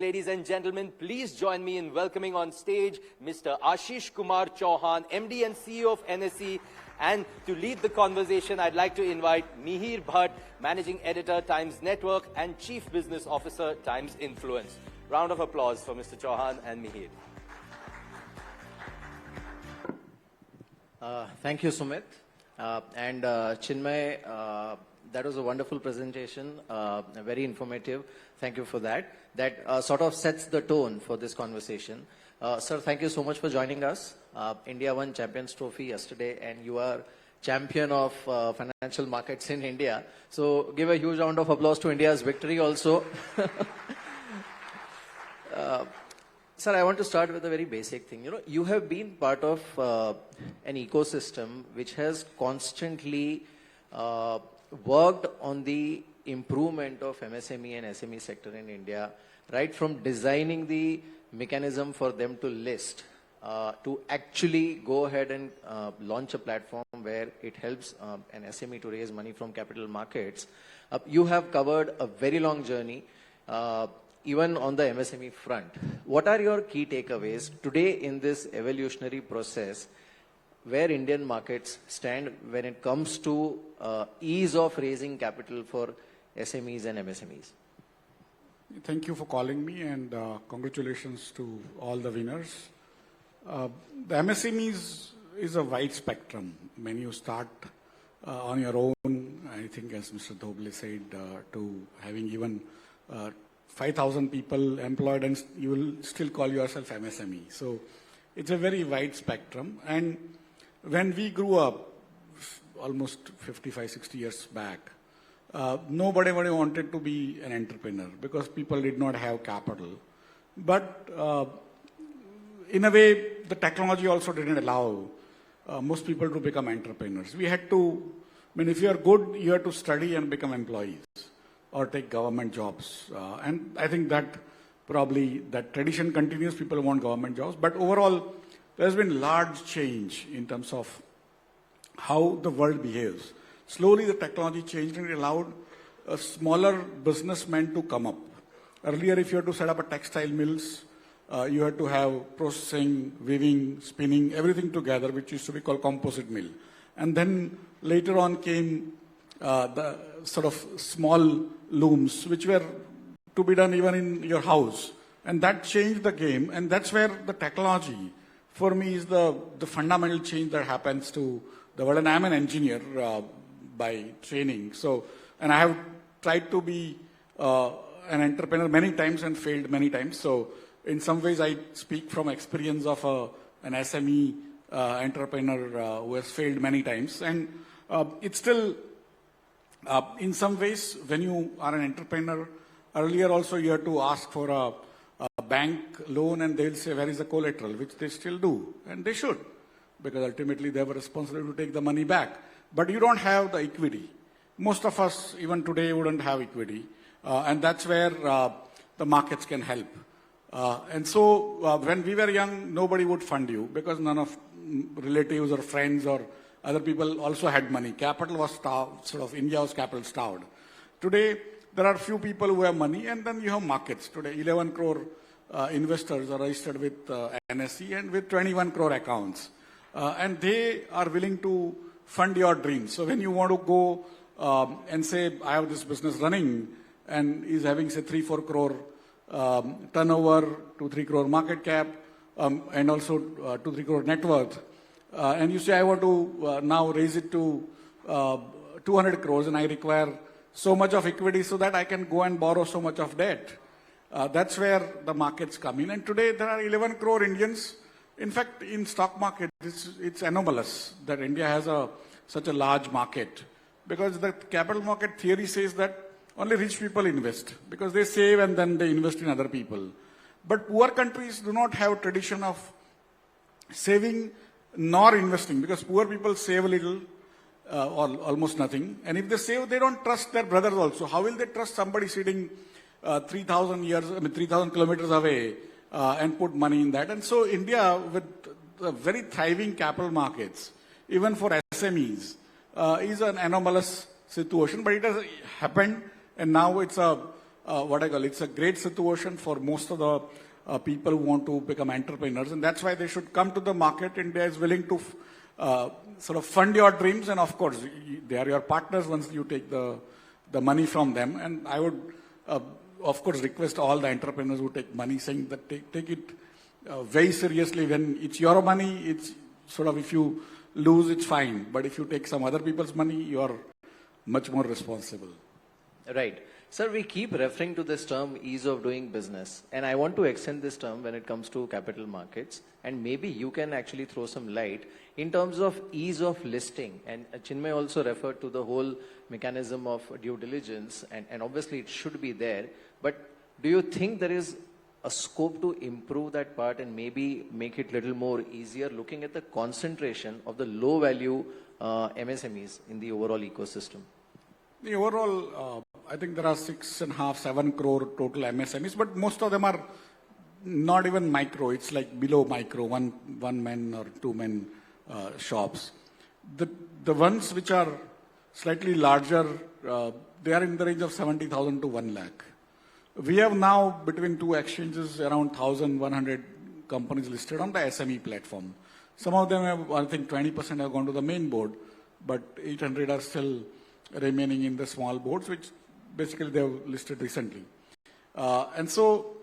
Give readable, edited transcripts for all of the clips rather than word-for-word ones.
Ladies and gentlemen, please join me in welcoming on stage Mr. Ashishkumar Chauhan, MD and CEO of NSE. And to lead the conversation, I'd like to invite Mihir Bhatt, Managing Editor, Times Network, and Chief Business Officer, Times Influence. Round of applause for Mr. Chauhan and Mihir. Thank you, Sumit. And Chinmay, that was a wonderful presentation, very informative. Thank you for that. That sort of sets the tone for this conversation. Sir, thank you so much for joining us. India won Champions Trophy yesterday, and you are champion of financial markets in India. So give a huge round of applause to India's victory also. Sir, I want to start with a very basic thing. You know, you have been part of an ecosystem which has constantly worked on the improvement of MSME and SME sector in India, right from designing the mechanism for them to list, to actually go ahead and launch a platform where it helps an SME to raise money from capital markets. You have covered a very long journey, even on the MSME front. What are your key takeaways today in this evolutionary process where Indian markets stand when it comes to ease of raising capital for SMEs and MSMEs? Thank you for calling me, and congratulations to all the winners. The MSMEs is a wide spectrum. When you start on your own, I think as Mr. Doble said, to having even 5,000 people employed, and you will still call yourself MSME. So it's a very wide spectrum. And when we grew up, almost 55, 60 years back, nobody wanted to be an entrepreneur because people did not have capital. But in a way, the technology also didn't allow most people to become entrepreneurs. We had to, if you are good, you have to study and become employees or take government jobs. And I think that probably that tradition continues. People want government jobs. But overall, there's been large change in terms of how the world behaves. Slowly the technology changed and it allowed a smaller businessmen to come up. Earlier, if you had to set up a textile mills, you had to have processing, weaving, spinning, everything together, which used to be called composite mill. And then later on came the sort of small looms, which were to be done even in your house. And that changed the game. And that's where the technology, for me, is the fundamental change that happens to the world. And I'm an engineer by training. So, and I have tried to be an entrepreneur many times and failed many times. So in some ways, I speak from experience of an SME entrepreneur who has failed many times. And it's still, in some ways, when you are an entrepreneur, earlier also you had to ask for a bank loan and they'll say, where is the collateral, which they still do. And they should, because ultimately they have a responsibility to take the money back. But you don't have the equity. Most of us, even today, wouldn't have equity. And that's where the markets can help. And so when we were young, nobody would fund you because none of relatives or friends or other people also had money. Capital was starved, sort of India was capital starved. Today, there are few people who have money, and then you have markets. Today, 11 crore investors are registered with NSE and with 21 crore accounts. And they are willing to fund your dreams. So when you want to go and say, I have this business running and is having, say, 3-4 crore turnover, 2-3 crore market cap, and also 2-3 crore net worth, and you say, I want to now raise it to 200 crores and I require so much of equity so that I can go and borrow so much of debt. That's where the markets come in. And today there are 11 crore Indians. In fact, in stock market, it's anomalous that India has such a large market, because the capital market theory says that only rich people invest because they save and then they invest in other people. But poor countries do not have a tradition of saving nor investing, because poor people save a little or almost nothing. And if they save, they don't trust their brothers also. How will they trust somebody sitting 3,000 kilometers away and put money in that? And so India, with very thriving capital markets, even for SMEs, is an anomalous situation. But it has happened, and now it's a what I call it's a great situation for most of the people who want to become entrepreneurs, and that's why they should come to the market. India is willing to sort of fund your dreams, and of course, they are your partners once you take the money from them. And I would, of course, request all the entrepreneurs who take money, saying that take it very seriously. When it's your money, it's sort of, if you lose, it's fine. But if you take some other people's money, you are much more responsible. Right. Sir, we keep referring to this term ease of doing business, and I want to extend this term when it comes to capital markets, and maybe you can actually throw some light in terms of ease of listing. And Chinmay also referred to the whole mechanism of due diligence, and obviously it should be there, but do you think there is a scope to improve that part and maybe make it a little more easier, looking at the concentration of the low value MSMEs in the overall ecosystem? The overall, I think there are 6.5, 7 crore total MSMEs, but most of them are not even micro. It's like below micro, one man or two man shops. The ones which are slightly larger, they are in the range of 70,000 to 1 lakh. We have now between two exchanges around 1,100 companies listed on the SME platform. Some of them have, I think 20% have gone to the main board, but 800 are still remaining in the small boards, which basically they have listed recently. And so,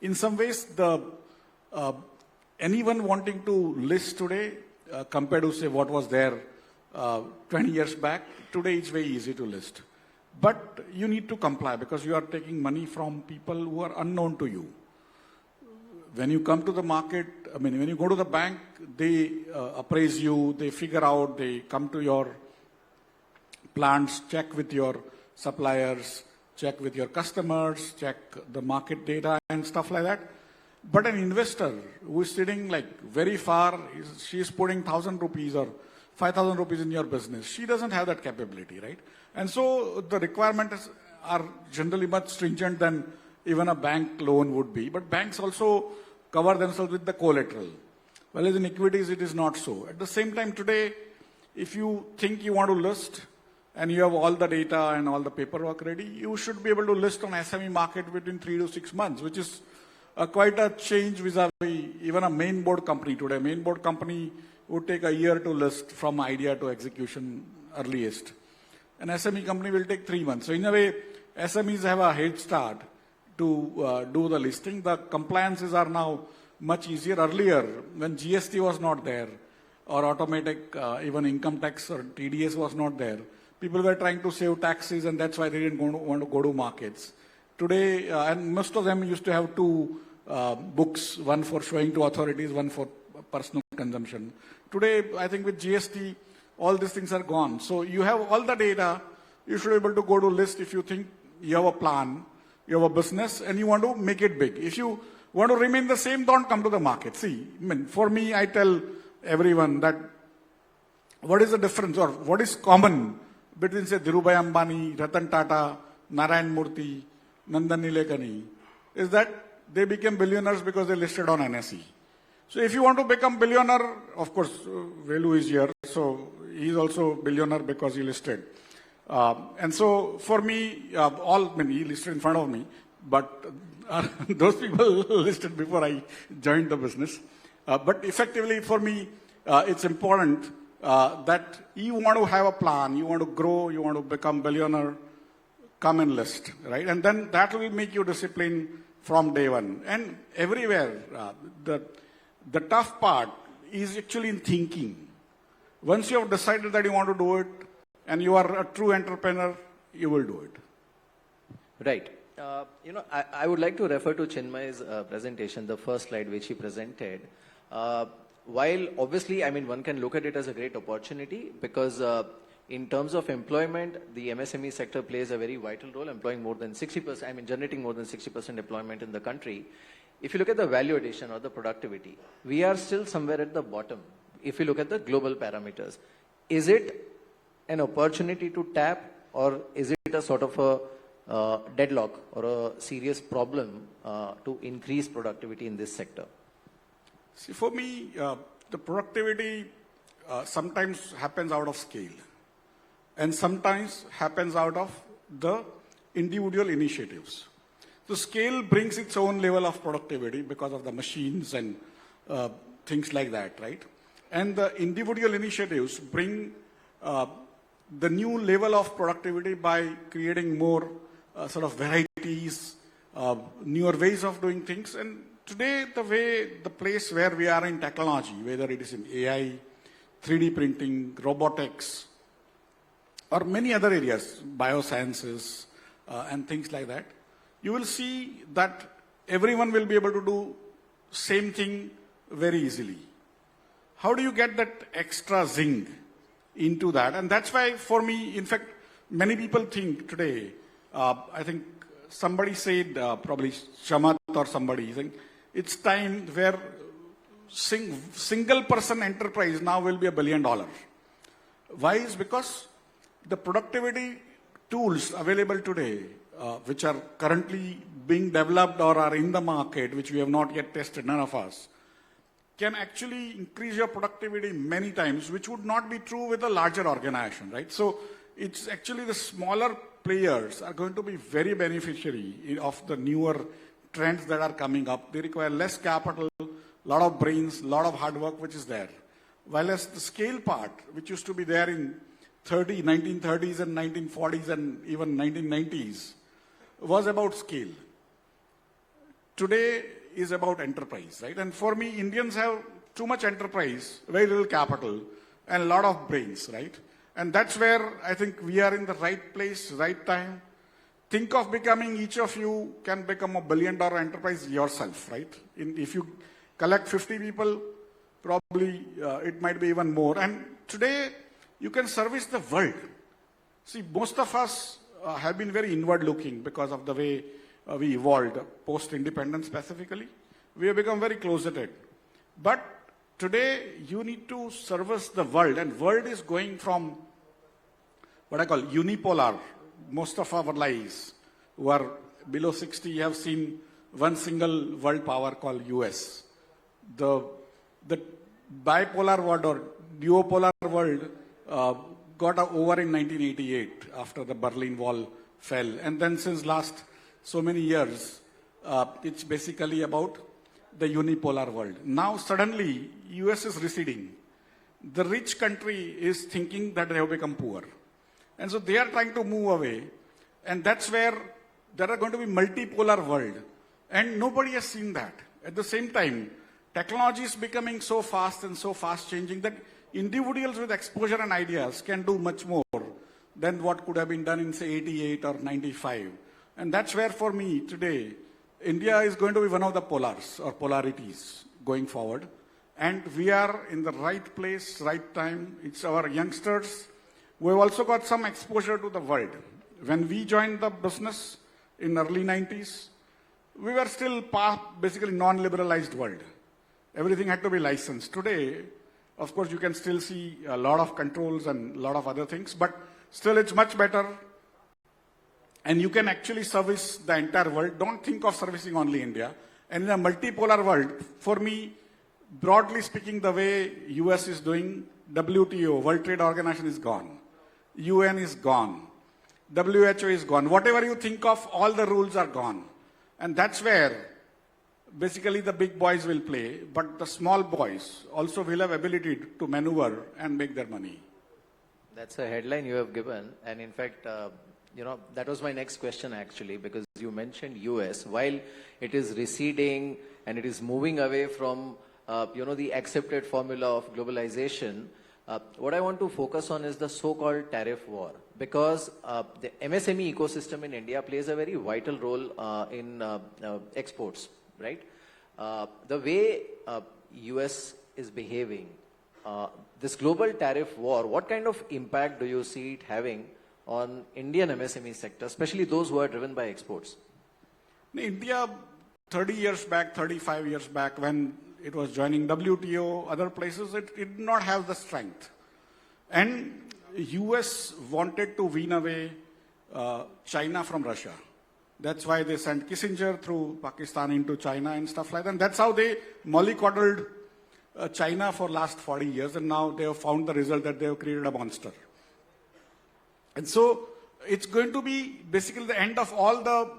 in some ways, anyone wanting to list today, compared to say what was there 20 years back, today it's very easy to list. But you need to comply because you are taking money from people who are unknown to you. When you come to the market, I mean, when you go to the bank, they appraise you, they figure out, they come to your plants, check with your suppliers, check with your customers, check the market data and stuff like that. But an investor who is sitting like very far, she is putting 1,000 rupees or 5,000 rupees in your business. She doesn't have that capability, right? And so the requirements are generally much stringent than even a bank loan would be. But banks also cover themselves with the collateral. Well, as in equities, it is not so. At the same time, today, if you think you want to list, and you have all the data and all the paperwork ready, you should be able to list on SME market within 3 to 6 months, which is quite a change vis-a-vis even a main board company today. A main board company would take a year to list from idea to execution earliest. An SME company will take 3 months. So in a way, SMEs have a head start to do the listing. The compliances are now much easier. Earlier, when GST was not there, or automatic even income tax or TDS was not there, people were trying to save taxes, and that's why they didn't want to go to markets. Today, and most of them used to have 2 books, one for showing to authorities, one for personal consumption. Today, I think with GST, all these things are gone. So you have all the data. You should be able to go to list if you think you have a plan, you have a business, and you want to make it big. If you want to remain the same, don't come to the market. See, I mean, for me, I tell everyone that what is the difference or what is common between, say, Dhirubhai Ambani, Ratan Tata, Narayan Murthy, Nandan Nilekani, is that they became billionaires because they listed on NSE. So if you want to become billionaire, of course, Velu is here, so he is also billionaire because he listed. And so for me, he listed in front of me, but those people listed before I joined the business. But effectively for me, it's important that you want to have a plan, you want to grow, you want to become billionaire, come and list, right? And then that will make you disciplined from day one. And everywhere, the tough part is actually in thinking. Once you have decided that you want to do it, and you are a true entrepreneur, you will do it. Right. I would like to refer to Chinmay's presentation, the first slide which he presented. While obviously, one can look at it as a great opportunity because in terms of employment, the MSME sector plays a very vital role, employing more than 60%, generating more than 60% employment in the country. If you look at the value addition or the productivity, we are still somewhere at the bottom. If you look at the global parameters, is it an opportunity to tap, or is it a sort of a deadlock or a serious problem to increase productivity in this sector? See, for me, the productivity sometimes happens out of scale and sometimes happens out of the individual initiatives. So scale brings its own level of productivity because of the machines and things like that, right? And the individual initiatives bring the new level of productivity by creating more sort of varieties, newer ways of doing things. And today, the place where we are in technology, whether it is in AI, 3D printing, robotics, or many other areas, biosciences, and things like that, you will see that everyone will be able to do same thing very easily. How do you get that extra zing into that? And that's why, for me, in fact, many people think today, I think somebody said, probably Shamat or somebody, saying, it's time where single person enterprise now will be $1 billion. Why? Is because the productivity tools available today, which are currently being developed or are in the market, which we have not yet tested, none of us, can actually increase your productivity many times, which would not be true with a larger organization, right? So it's actually the smaller players are going to be very beneficiary of the newer trends that are coming up. They require less capital, a lot of brains, a lot of hard work, which is there. While as the scale part, which used to be there in 1930s and 1940s and even 1990s, was about scale. Today is about enterprise, right? And for me, Indians have too much enterprise, very little capital, and a lot of brains, right? And that's where I think we are in the right place, right time. Think of becoming, each of you can become $1 billion enterprise yourself, right? If you collect 50 people, probably it might be even more. And today, you can service the world. See, most of us have been very inward looking because of the way we evolved post-independence specifically. We have become very closeted. But today, you need to service the world, and world is going from what I call unipolar. Most of our lives who are below 60 have seen one single world power called US. The bipolar world or duopolar world got over in 1988 after the Berlin Wall fell. And then since last so many years, it's basically about the unipolar world. Now suddenly, US is receding. The rich country is thinking that they have become poor. And so they are trying to move away. And that's where there are going to be multipolar world. And nobody has seen that. At the same time, technology is becoming so fast and so fast changing that individuals with exposure and ideas can do much more than what could have been done in, say, 88 or 95. And that's where, for me, today, India is going to be one of the polars or polarities going forward. And we are in the right place, right time. It's our youngsters. We've also got some exposure to the world. When we joined the business in early 90s, we were still basically non-liberalized world. Everything had to be licensed. Today, of course, you can still see a lot of controls and a lot of other things, but still it's much better. And you can actually service the entire world. Don't think of servicing only India. And in a multipolar world, for me, broadly speaking, the way US is doing, WTO, World Trade Organization, is gone. UN is gone. WHO is gone. Whatever you think of, all the rules are gone. And that's where basically the big boys will play, but the small boys also will have ability to maneuver and make their money. That's a headline you have given. And in fact, that was my next question actually, because you mentioned US. While it is receding and it is moving away from, the accepted formula of globalization, what I want to focus on is the so-called tariff war, because the MSME ecosystem in India plays a very vital role in exports, right? The way US is behaving, this global tariff war, what kind of impact do you see it having on Indian MSME sector, especially those who are driven by exports? India, 30 years back, 35 years back, when it was joining WTO, other places, it did not have the strength. And US wanted to wean away China from Russia. That's why they sent Kissinger through Pakistan into China and stuff like that. And that's how they mollycoddled China for last 40 years. And now they have found the result that they have created a monster. And so it's going to be basically the end of all the,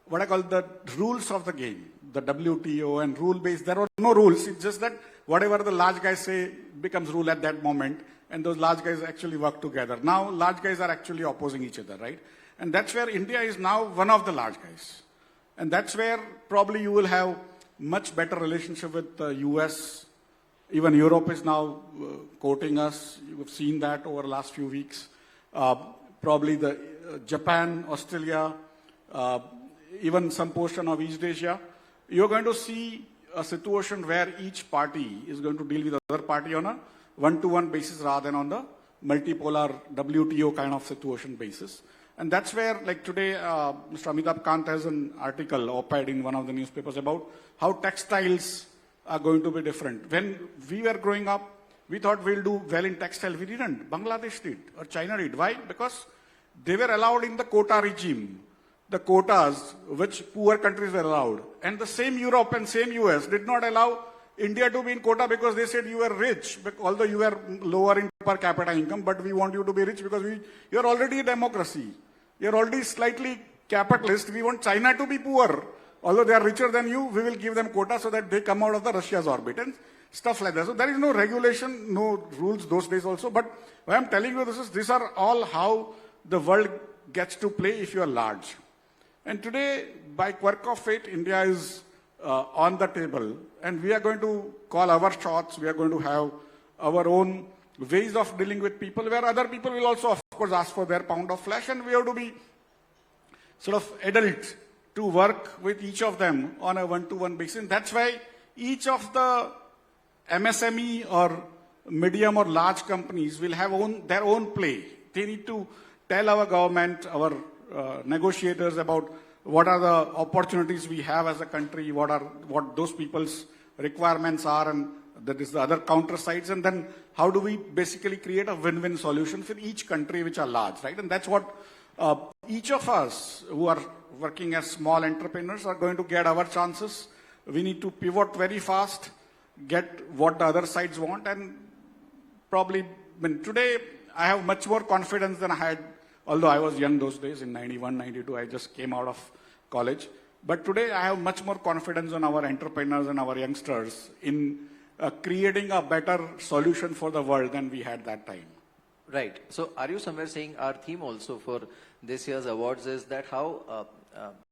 what I call the rules of the game, the WTO and rule-based. There were no rules. It's just that whatever the large guys say becomes rule at that moment, and those large guys actually work together. Now, large guys are actually opposing each other, right? And that's where India is now one of the large guys. And that's where probably you will have much better relationship with the US. Even Europe is now quoting us. You've seen that over the last few weeks. Probably the Japan, Australia, even some portion of East Asia. You're going to see a situation where each party is going to deal with the other party on a one-to-one basis rather than on the multipolar WTO kind of situation basis. And that's where, like today, Mr. Amitabh Kant has an article, op-ed in one of the newspapers about how textiles are going to be different. When we were growing up, we thought we'll do well in textile. We didn't. Bangladesh did, or China did. Why? Because they were allowed in the quota regime, the quotas which poor countries were allowed. And the same Europe and same US did not allow India to be in quota because they said you were rich, although you were lower in per capita income, but we want you to be rich because you are already a democracy. You are already slightly capitalist. We want China to be poor. Although they are richer than you, we will give them quota so that they come out of the Russia's orbit and stuff like that. So there is no regulation, no rules those days also. But why I'm telling you this is, these are all how the world gets to play if you are large. And today, by quirk of fate, India is on the table. And we are going to call our shots. We are going to have our own ways of dealing with people, where other people will also, of course, ask for their pound of flesh. And we have to be sort of adult to work with each of them on a one-to-one basis. And that's why each of the MSME or medium or large companies will have their own play. They need to tell our government, our negotiators about what are the opportunities we have as a country, what those people's requirements are, and that is the other counter sides, and then how do we basically create a win-win solution for each country which are large, right? And that's what each of us who are working as small entrepreneurs are going to get our chances. We need to pivot very fast, get what the other sides want, and probably, today I have much more confidence than I had, although I was young those days in 91, 92, I just came out of college. But today I have much more confidence on our entrepreneurs and our youngsters in creating a better solution for the world than we had that time. Right. So are you somewhere saying our theme also for this year's awards is that how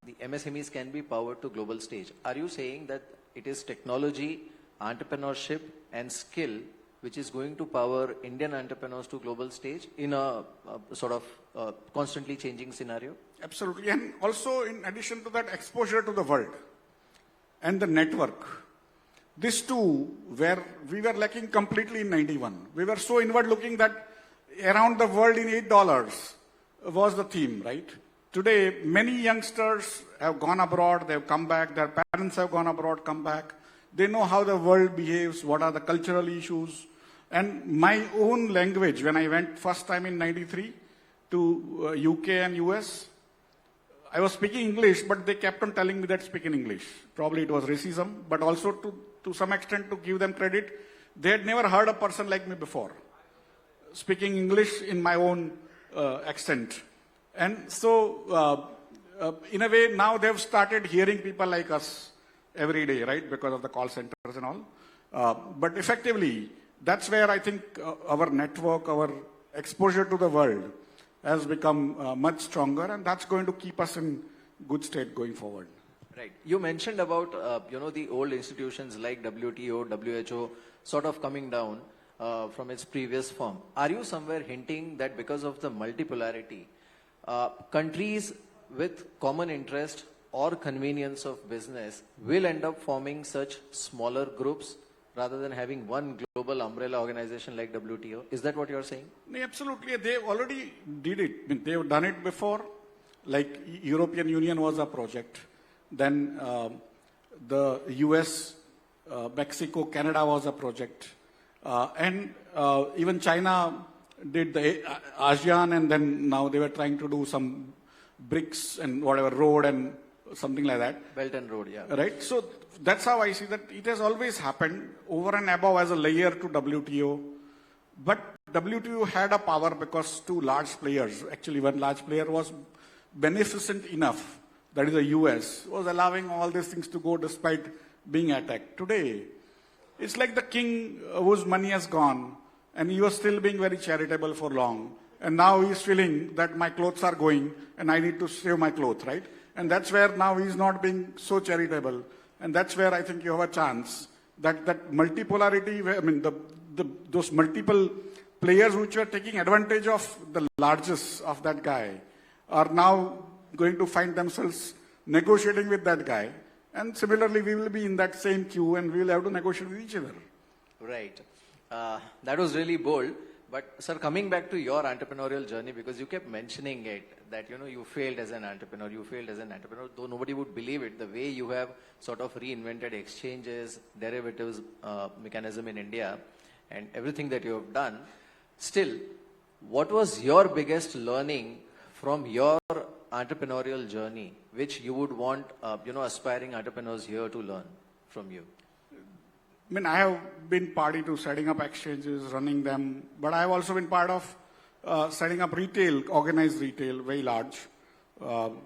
the MSMEs can be powered to global stage? Are you saying that it is technology, entrepreneurship and skill which is going to power Indian entrepreneurs to global stage in a sort of constantly changing scenario? Absolutely. And also in addition to that, exposure to the world and the network. These two, where we were lacking completely in 91. We were so inward looking that around the world in $8 was the theme, right? Today, many youngsters have gone abroad, they've come back, their parents have gone abroad, come back. They know how the world behaves, what are the cultural issues. And my own language, when I went first time in 93 to UK and US, I was speaking English, but they kept on telling me that speak in English. Probably it was racism, but also to some extent to give them credit, they had never heard a person like me before, speaking English in my own accent. And so, in a way, now they've started hearing people like us every day, right, because of the call centers and all. But effectively, that's where I think our network, our exposure to the world has become much stronger, and that's going to keep us in good state going forward. Right. You mentioned about, the old institutions like WTO, WHO sort of coming down from its previous form. Are you somewhere hinting that because of the multipolarity, countries with common interest or convenience of business will end up forming such smaller groups rather than having one global umbrella organization like WTO? Is that what you're saying? No, absolutely. They already did it. They've done it before. Like European Union was a project. Then the US, Mexico, Canada was a project. And even China did the ASEAN, and then now they were trying to do some BRICS and whatever, road and something like that. Belt and Road, yeah. Right? So that's how I see that it has always happened over and above as a layer to WTO. But WTO had a power because two large players, actually one large player was beneficent enough, that is the US, was allowing all these things to go despite being attacked. Today, it's like the king whose money has gone and he was still being very charitable for long. And now he's feeling that my clothes are going and I need to save my clothes, right? And that's where now he's not being so charitable. And that's where I think you have a chance that multipolarity, I mean, those multiple players which were taking advantage of the largest of that guy are now going to find themselves negotiating with that guy. And similarly, we will be in that same queue and we will have to negotiate with each other. Right. That was really bold. But sir, coming back to your entrepreneurial journey, because you kept mentioning it, that you failed as an entrepreneur, though nobody would believe it, the way you have sort of reinvented exchanges, derivatives mechanism in India, and everything that you have done. Still, what was your biggest learning from your entrepreneurial journey, which you would want, aspiring entrepreneurs here to learn from you? I mean, I have been party to setting up exchanges, running them, but I have also been part of setting up retail, organized retail, very large.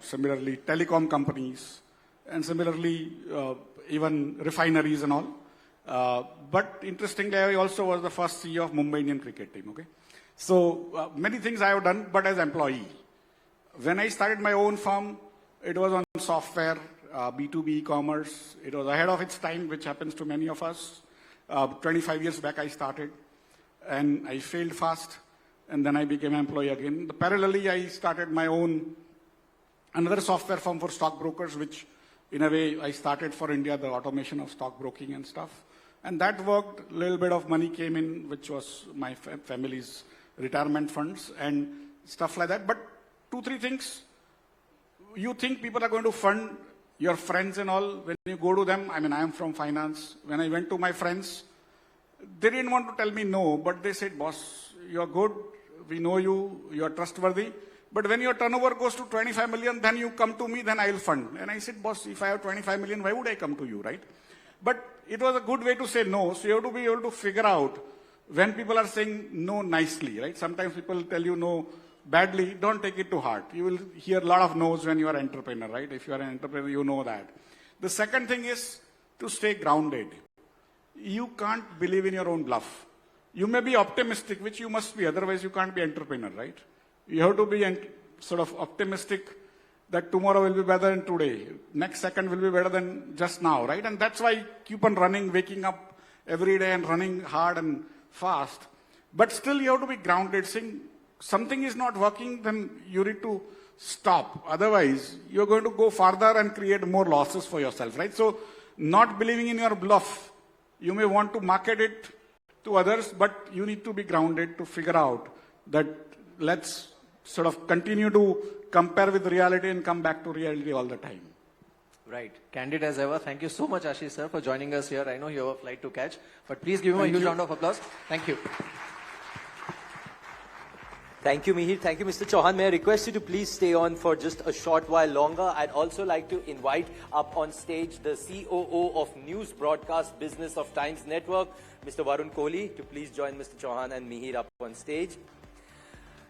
Similarly, telecom companies, and similarly, even refineries and all. But interestingly, I also was the first CEO of Mumbai Indian cricket team, okay? So many things I have done, but as employee. When I started my own firm, it was on software, B2B e-commerce. It was ahead of its time, which happens to many of us. 25 years back I started, and I failed fast, and then I became an employee again. Parallelly, I started my own, another software firm for stockbrokers, which in a way I started for India, the automation of stockbroking and stuff. And that worked, a little bit of money came in, which was my family's retirement funds and stuff like that. But 2-3 things, you think people are going to fund your friends and all, when you go to them, I mean, I am from finance. When I went to my friends, they didn't want to tell me no, but they said, boss, you're good, we know you, you're trustworthy. But when your turnover goes to 25 million, then you come to me, then I will fund. And I said, boss, if I have 25 million, why would I come to you, right? But it was a good way to say no. So you have to be able to figure out when people are saying no nicely, right? Sometimes people tell you no badly, don't take it to heart. You will hear a lot of no's when you are an entrepreneur, right? If you are an entrepreneur, you know that. The second thing is to stay grounded. You can't believe in your own bluff. You may be optimistic, which you must be, otherwise you can't be entrepreneur, right? You have to be sort of optimistic that tomorrow will be better than today. Next second will be better than just now, right? And that's why you keep on running, waking up every day and running hard and fast. But still you have to be grounded, saying something is not working, then you need to stop. Otherwise, you're going to go farther and create more losses for yourself, right? So not believing in your bluff, you may want to market it to others, but you need to be grounded to figure out that let's sort of continue to compare with reality and come back to reality all the time. Right. Candid as ever. Thank you so much, Ashish sir, for joining us here. I know you have a flight to catch, but please give him a huge round of applause. Thank you. Thank you, Mihir. Thank you, Mr. Chauhan. May I request you to please stay on for just a short while longer. I'd also like to invite up on stage the COO of News Broadcast Business of Times Network, Mr. Varun Kohli, to please join Mr. Chauhan and Mihir up on stage.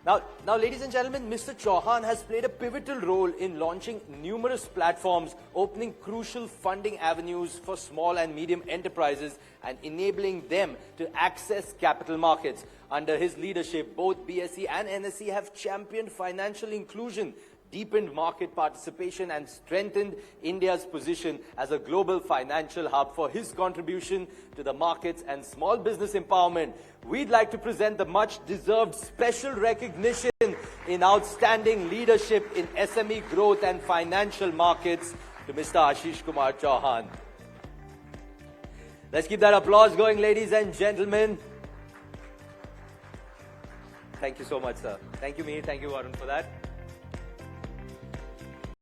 Now, ladies and gentlemen, Mr. Chauhan has played a pivotal role in launching numerous platforms, opening crucial funding avenues for small and medium enterprises and enabling them to access capital markets. Under his leadership, both BSE and NSE have championed financial inclusion, deepened market participation and strengthened India's position as a global financial hub. For his contribution to the markets and small business empowerment, we'd like to present the much-deserved special recognition in outstanding leadership in SME growth and financial markets to Mr. Ashishkumar Chauhan. Let's keep that applause going, ladies and gentlemen. Thank you so much, sir. Thank you, Mihir. Thank you, Varun, for that.